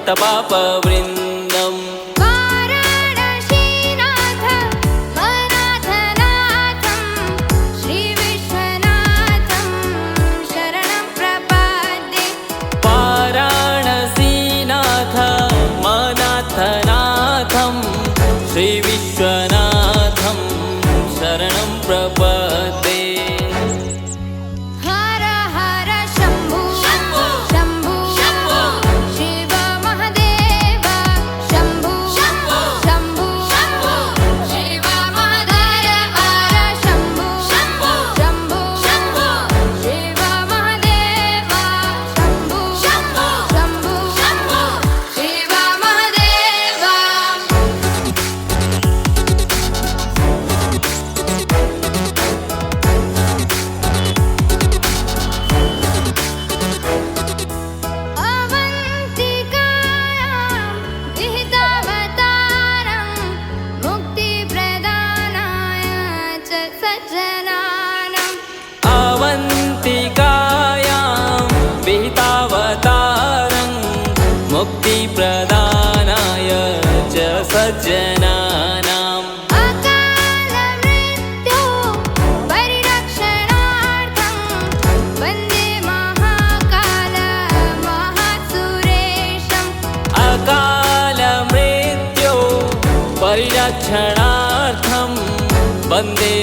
भक्तपापवृन्दम् वाराणसीनाथ मनाथनाथं श्रीविश्वनाथं शरणं प्रपद्ये। वाराणसीनाथ मनाथनाथं श्रीविश्वनाथं शरणं प्रपद्ये। हर हर शम्भो शम्भो शिव महादेव शम्भो शम्भो शिव महादेव। हर शम्भो शम्भो शिव महादेव शम्भो शम्भो शिव महादेव। अवन्तिकायां विहितावतारं मुक्तिप्रदानाय च सज्जनानाम्। अवन्तिकायां विहितावतारं मुक्तिप्रदानाय च सज्जनानाम्। अकालमृत्यो परिरक्षणार्थं वन्दे महाकाल महासुरेशम्। अकालमृत्यो परिरक्षणार्थं वन्दे